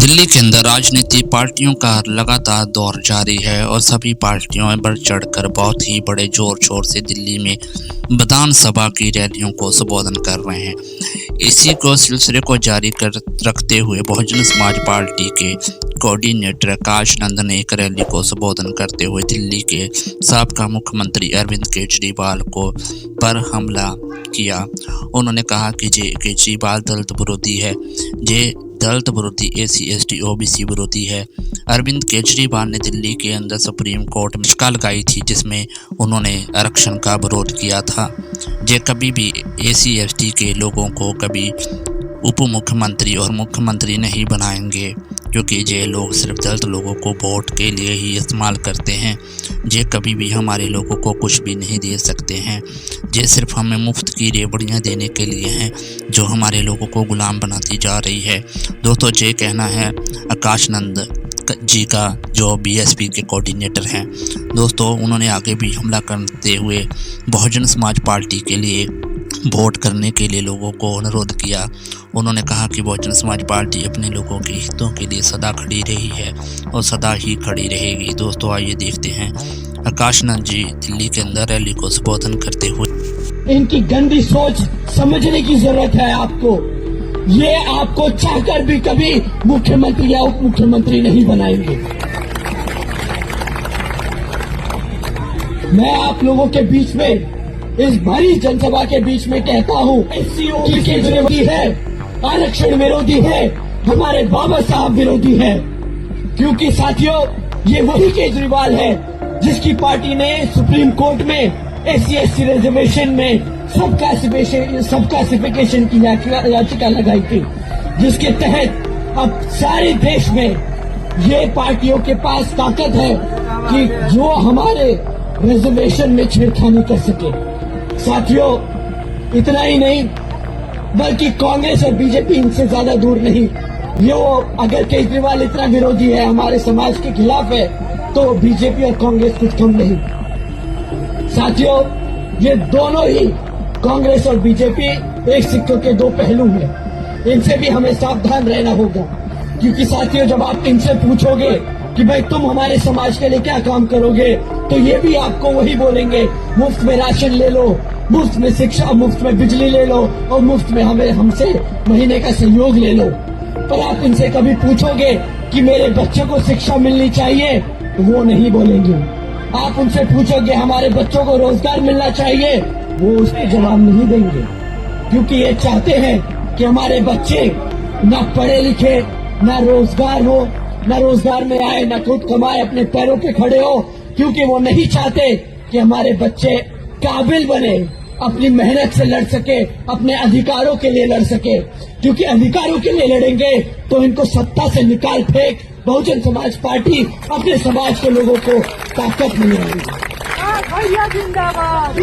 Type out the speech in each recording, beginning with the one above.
दिल्ली के अंदर राजनीतिक पार्टियों का लगातार दौर जारी है और सभी पार्टियों में बढ़ चढ़कर बहुत ही बड़े जोर शोर से दिल्ली में विधानसभा की रैलियों को संबोधन कर रहे हैं। इसी को सिलसिले को जारी कर रखते हुए बहुजन समाज पार्टी के कोऑर्डिनेटर आकाश नंद ने एक रैली को संबोधन करते हुए दिल्ली के साबका मुख्यमंत्री अरविंद केजरीवाल को पर हमला किया। उन्होंने कहा कि जे केजरीवाल दलित विरोधी है, जे दलित विरोधी SC/ST OBC विरोधी है। अरविंद केजरीवाल ने दिल्ली के अंदर सुप्रीम कोर्ट में याचिका लगाई थी जिसमें उन्होंने आरक्षण का विरोध किया था। जे कभी भी SC/ST के लोगों को कभी उप मुख्यमंत्री और मुख्यमंत्री नहीं बनाएंगे, क्योंकि ये लोग सिर्फ दलित लोगों को वोट के लिए ही इस्तेमाल करते हैं। ये कभी भी हमारे लोगों को कुछ भी नहीं दे सकते हैं। ये सिर्फ हमें मुफ्त की रेवड़ियाँ देने के लिए हैं, जो हमारे लोगों को गुलाम बनाती जा रही है। दोस्तों, ये कहना है आकाश नंद जी का, जो BSP के कोऑर्डिनेटर हैं। दोस्तों, उन्होंने आगे भी हमला करते हुए बहुजन समाज पार्टी के लिए वोट करने के लिए लोगों को अनुरोध किया। उन्होंने कहा कि बहुजन समाज पार्टी अपने लोगों के हितों के लिए सदा खड़ी रही है और सदा ही खड़ी रहेगी। दोस्तों, आइए देखते हैं आकाश नंद जी दिल्ली के अंदर रैली को संबोधन करते हुए। इनकी गंदी सोच समझने की जरूरत है आपको। ये आपको चाहकर भी कभी मुख्यमंत्री या उप मुख्यमंत्री नहीं बनाएंगे। मैं आप लोगों के बीच में, इस भारी जनसभा के बीच में कहता हूँ, SC/OBC के विरोधी है, आरक्षण विरोधी है, हमारे बाबा साहब विरोधी है। क्योंकि साथियों, ये वही केजरीवाल है जिसकी पार्टी ने सुप्रीम कोर्ट में SC/ST रिजर्वेशन में सब क्लासिफिकेशन की याचिका लगाई थी, जिसके तहत अब सारे देश में ये पार्टियों के पास ताकत है कि जो हमारे रिजर्वेशन में छेड़खानी कर सके। साथियों, इतना ही नहीं बल्कि कांग्रेस और BJP इनसे ज्यादा दूर नहीं। ये अगर केजरीवाल इतना विरोधी है, हमारे समाज के खिलाफ है, तो BJP और कांग्रेस कुछ कम नहीं। साथियों, ये दोनों ही कांग्रेस और BJP एक सिक्के के दो पहलू हैं। इनसे भी हमें सावधान रहना होगा, क्योंकि साथियों, जब आप इनसे पूछोगे कि भाई तुम हमारे समाज के लिए क्या काम करोगे, तो ये भी आपको वही बोलेंगे, मुफ्त में राशन ले लो, मुफ्त में शिक्षा, मुफ्त में बिजली ले लो और मुफ्त में हमसे महीने का सहयोग ले लो। पर आप इनसे कभी पूछोगे कि मेरे बच्चे को शिक्षा मिलनी चाहिए, तो वो नहीं बोलेंगे। आप उनसे पूछोगे हमारे बच्चों को रोजगार मिलना चाहिए, वो उसके जवाब नहीं देंगे। क्योंकि ये चाहते हैं कि हमारे बच्चे न पढ़े लिखे, न रोजगार हो, न रोजगार में आए, न खुद कमाए, अपने पैरों पे खड़े हो। क्योंकि वो नहीं चाहते कि हमारे बच्चे काबिल बने, अपनी मेहनत से लड़ सके, अपने अधिकारों के लिए लड़ सके। क्योंकि अधिकारों के लिए लड़ेंगे तो इनको सत्ता से निकाल फेंक बहुजन समाज पार्टी अपने समाज के लोगों को ताकत नहीं आएगी। भैया जिंदाबाद,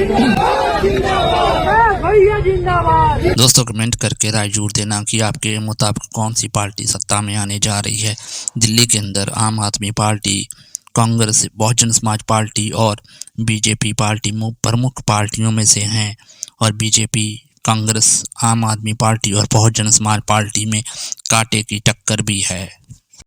भैया जिंदाबाद। दोस्तों, कमेंट करके राय जरूर देना कि आपके मुताबिक कौन सी पार्टी सत्ता में आने जा रही है। दिल्ली के अंदर आम आदमी पार्टी, कांग्रेस, बहुजन समाज पार्टी और BJP पार्टी प्रमुख पार्टियों में से हैं और BJP, कांग्रेस, आम आदमी पार्टी और बहुजन समाज पार्टी में कांटे की टक्कर भी है।